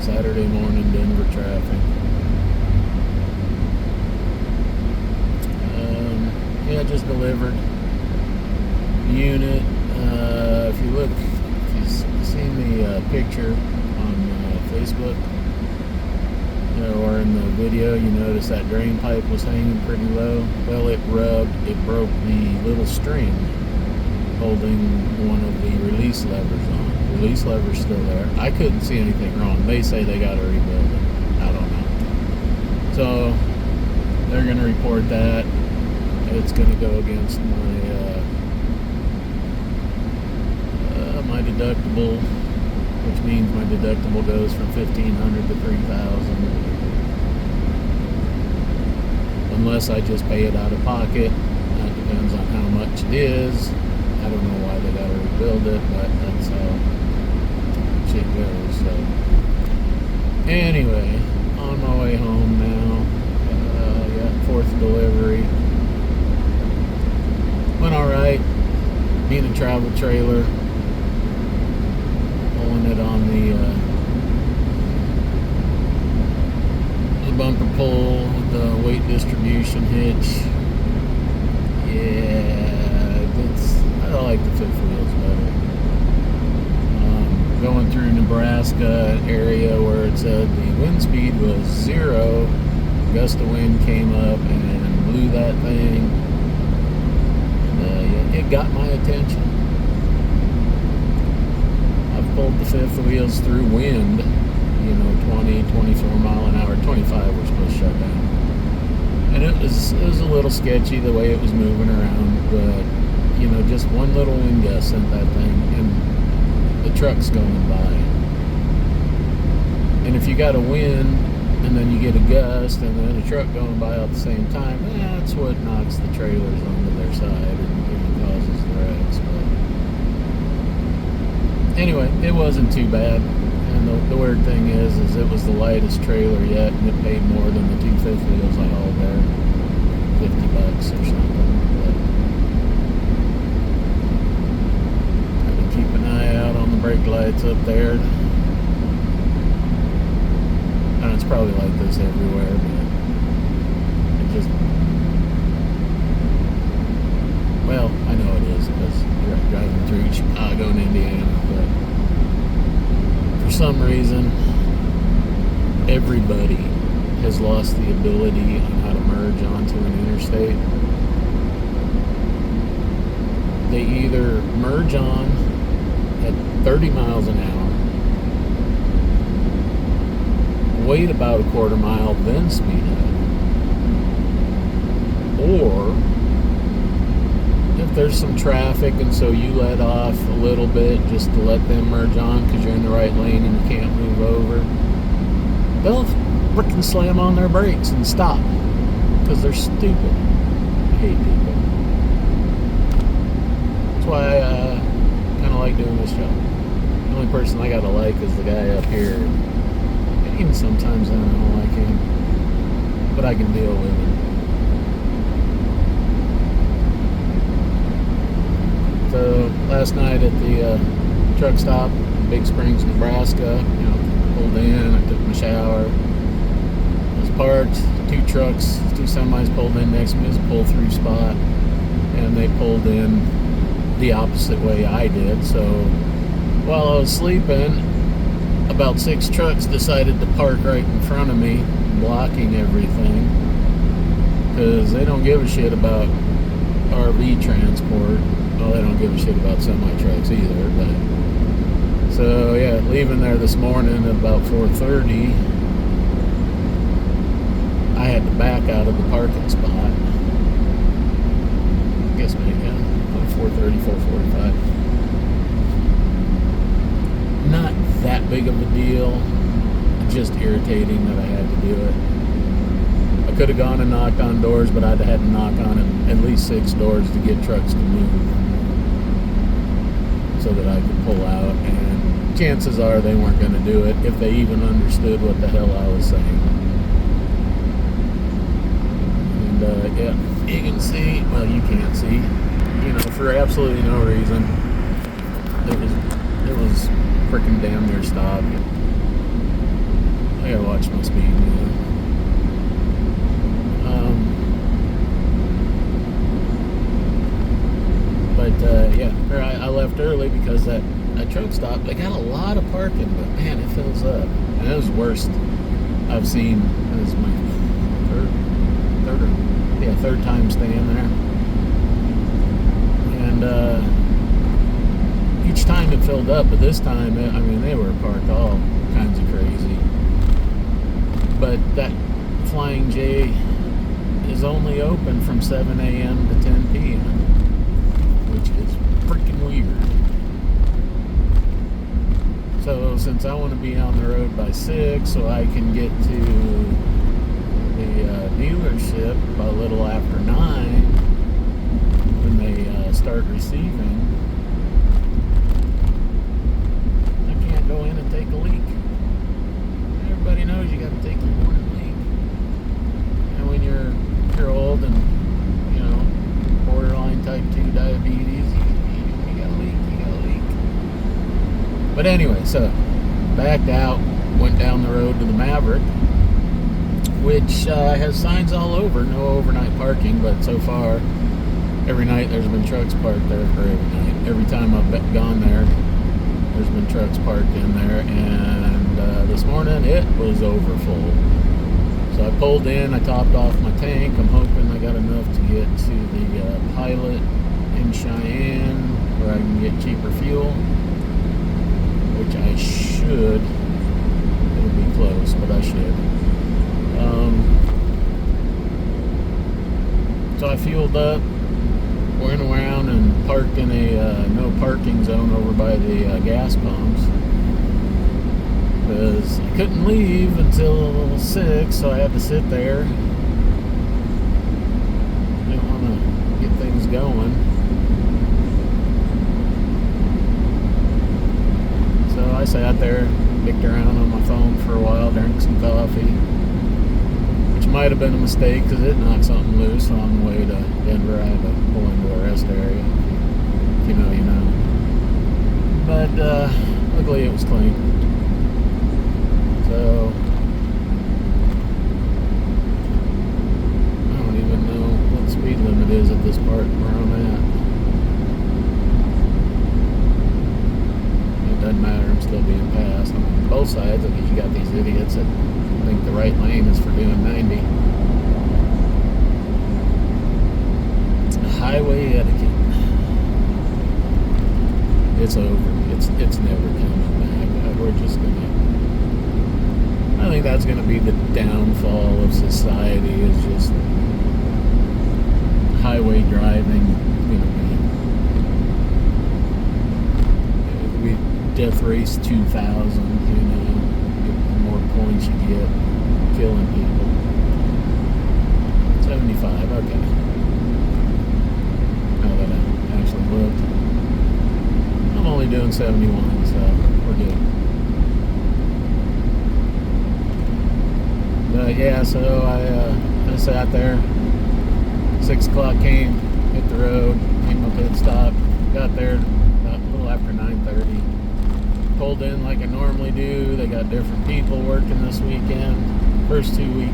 Saturday morning Denver traffic. Yeah, just delivered unit. If you've seen the picture on Facebook, or in the video, you notice that drain pipe was hanging pretty low. Well, it broke the little string holding one of the release levers on. The release lever's still there. I couldn't see anything wrong. They say they got to rebuild it. I don't know. So they're going to report that. It's going to go against my deductible, which means my deductible goes from $1,500 to $3,000, unless I just pay it out of pocket. That depends on how much it is. I don't know why they got to rebuild it, but that's how shit goes. So anyway, on my way home now. Yeah, fourth delivery. Went all right. Being a travel trailer, pulling it on the bumper pull, the weight distribution hitch. Yeah, I like the fifth wheels better. Going through Nebraska, an area where it said the wind speed was 0, gust of wind came up and blew that thing. It got my attention. I've pulled the fifth wheels through wind, 20, 24 mile an hour, 25 we're supposed to shut down. And it was a little sketchy the way it was moving around, but, just one little wind gust sent that thing, and the truck's going by. And if you got a wind, and then you get a gust, and then a truck going by at the same time, that's what knocks the trailers onto their side and causes the wrecks. But anyway, it wasn't too bad. And the weird thing is it was the lightest trailer yet, and it paid more than the two fifth wheels I hauled there, $50 or something. But gotta keep an eye out on the brake lights up there. And it's probably like this everywhere, but it just, well, I know it is because you're driving through Chicago and Indiana, but for some reason, everybody has lost the ability on how to merge onto an interstate. They either merge on at 30 miles an hour, wait about a quarter mile, then speed up. Or if there's some traffic and so you let off a little bit just to let them merge on because you're in the right lane and you can't move over, they'll frickin' slam on their brakes and stop because they're stupid. I hate people. That's why I kind of like doing this job. The only person I gotta like is the guy up here. Even sometimes I don't like him, but I can deal with him. So last night at the truck stop, Big Springs, Nebraska, pulled in, I took my shower, was parked, two trucks, two semis pulled in next to me, it was a pull-through spot, and they pulled in the opposite way I did. So while I was sleeping, about 6 trucks decided to park right in front of me, blocking everything, because they don't give a shit about RV transport. Well, they don't give a shit about semi-trucks either, but so yeah, leaving there this morning at about 4:30, I had to back out of the parking spot. I guess maybe, yeah, 4:30, 4:45. Not that big of a deal, just irritating that I had to do it. I could have gone and knocked on doors, but I'd have had to knock on at least 6 doors to get trucks to move so that I could pull out, and chances are they weren't going to do it if they even understood what the hell I was saying. And yeah, you can see, well, you can't see, for absolutely no reason, it was freaking damn near stopped. truck stop. They got a lot of parking, but man, it fills up. And it was the worst I've seen. It was my third time staying there. And each time it filled up, but this time, they were parked all kinds of crazy. But that Flying J is only open from 7 a.m. to 10 p.m., which is freaking weird. So since I want to be on the road by 6 so I can get to the dealership a little after 9 when they start receiving, I can't go in and take a leak. Everybody knows you got to take your morning leak. And when you're old and, borderline type 2 diabetes, you got a leak. But anyway, so backed out, went down the road to the Maverick, which has signs all over, no overnight parking, but so far, every night there's been trucks parked there, or every night. Every time I've gone there's been trucks parked in there, and this morning it was over full. So I pulled in, I topped off my tank. I'm hoping I got enough to get to the Pilot in Cheyenne, where I can get cheaper fuel, which I should. It'll be close, but I should. So I fueled up, went around and parked in a no parking zone over by the gas pumps, because I couldn't leave until 6, so I had to sit there. Didn't want to get things going. So I sat there, dicked around on my phone for a while, drank some coffee, which might have been a mistake because it knocked something loose on the way to Denver. I had to pull into a rest area. If you know, you know. But luckily it was clean. So I don't even know what the speed limit is at this part where I'm at. It doesn't matter, I'm still being passed. I'm on both sides. I think you got these idiots that think the right lane is for doing 90. Highway etiquette. It's over. It's never coming back. We're just gonna. I think that's gonna be the downfall of society. Is just highway driving. It'll be death race 2000. The more points you get, killing people. 75. Okay. Now that I actually looked, I'm only doing 71, so we're good. But yeah, so I sat there. 6 o'clock came, hit the road, made my pit stop, got there about a little after 9:30. Pulled in like I normally do. They got different people working this weekend. First two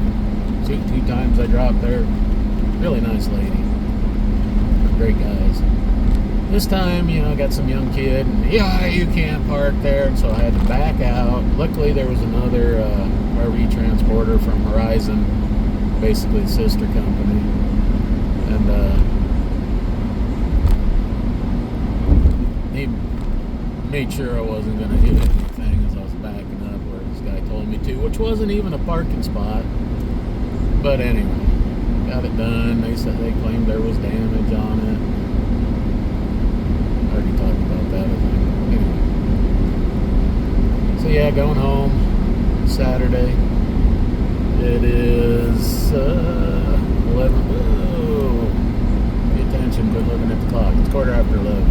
times I dropped there, really nice lady, great guys. This time, I got some young kid, and you can't park there, and so I had to back out. Luckily, there was another RV transporter from Horizon, basically a sister company, and he made sure I wasn't going to hit anything as I was backing up where this guy told me to, which wasn't even a parking spot. But anyway, got it done. They said they claimed there was damage on it. I already talked about that, I think. Anyway. So yeah, going home Saturday. It is 11. Whoa. Pay attention, quit looking at the clock. It's 11:15.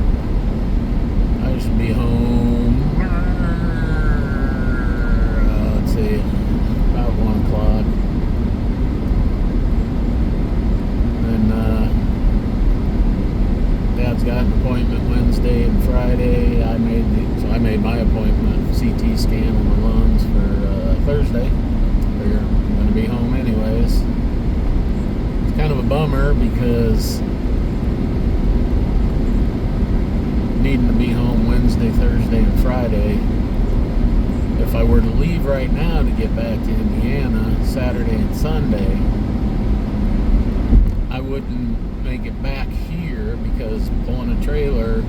I should be home. Let's see, about 1 o'clock. Dad's got an appointment Wednesday and Friday. I made my appointment, CT scan on my lungs for Thursday. Figure I'm going to be home anyways. It's kind of a bummer because needing to be home Wednesday, Thursday and Friday. If I were to leave right now to get back to Indiana Saturday and Sunday, I wouldn't make it back here because pulling a trailer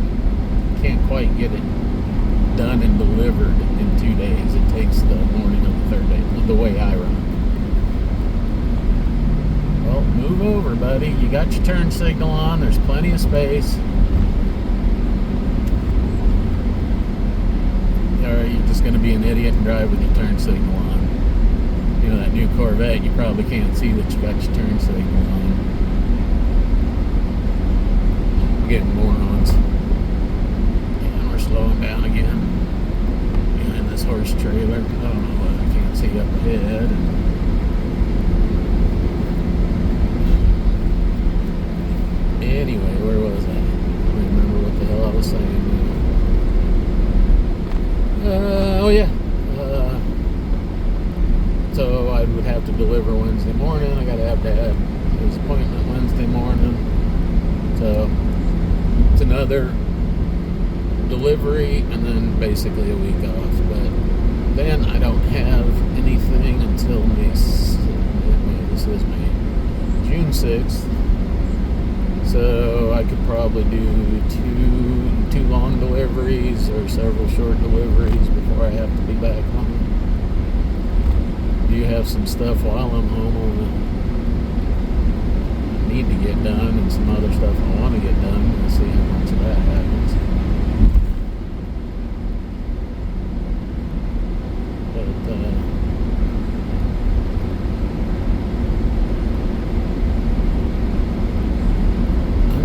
can't quite get it done and delivered in 2 days. It takes the morning of the third day, the way I run. Well, move over, buddy. You got your turn signal on. There's plenty of space. Or are you just going to be an idiot and drive with your turn signal on? You know, that new Corvette, you probably can't see that you got your turn signal on. I'm getting morons. And we're slowing down again. Behind this horse trailer. I don't know what I can't see up ahead. Anyway, where was I? I don't remember what the hell I was saying. Oh yeah. So I would have to deliver Wednesday morning. I gotta have Dad his appointment Wednesday morning. So it's another delivery and then basically a week off. But then I don't have anything until This is May. June 6th. So I could probably do two long deliveries or several short deliveries before I have to be back home. Do you have some stuff while I'm home I need to get done and some other stuff I want to get done. We'll see how much of that happens. But other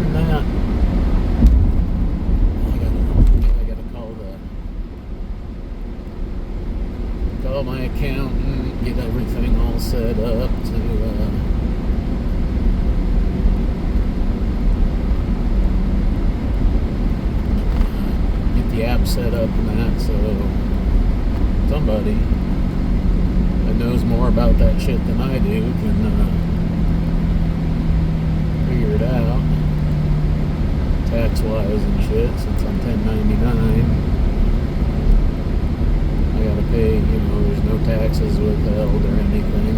than that, I gotta call my accountant, get everything all set up to get the app set up and that, so somebody that knows more about that shit than I do can figure it out tax-wise and shit, since I'm 1099. I gotta pay, there's no taxes withheld or anything.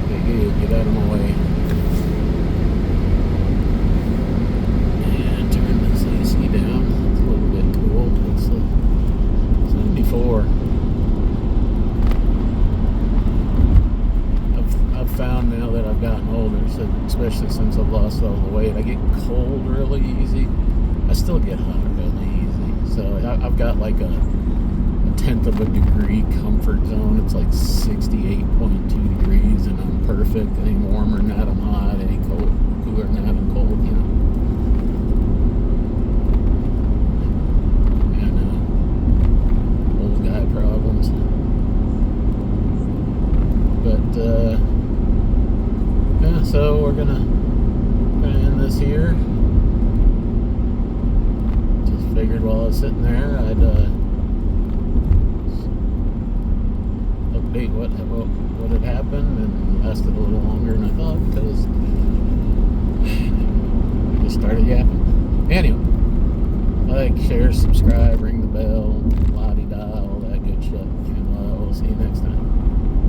Hey, good, get out of my way. And turn this AC down. It's a little bit cool. It's 74. I've found now that I've gotten older, so especially since I've lost all the weight, I get cold really easy. I still get hot really easy. So I've got like a tenth of a degree comfort zone. It's like 68.2 degrees and I'm perfect. Any warmer than that I'm hot, any cooler than that I'm cold, and old guy problems. But yeah, so we're gonna end this here. Just figured while I was sitting there I'd update what had happened, and lasted a little longer than I thought because I just started yapping. Anyway, like, share, subscribe, ring the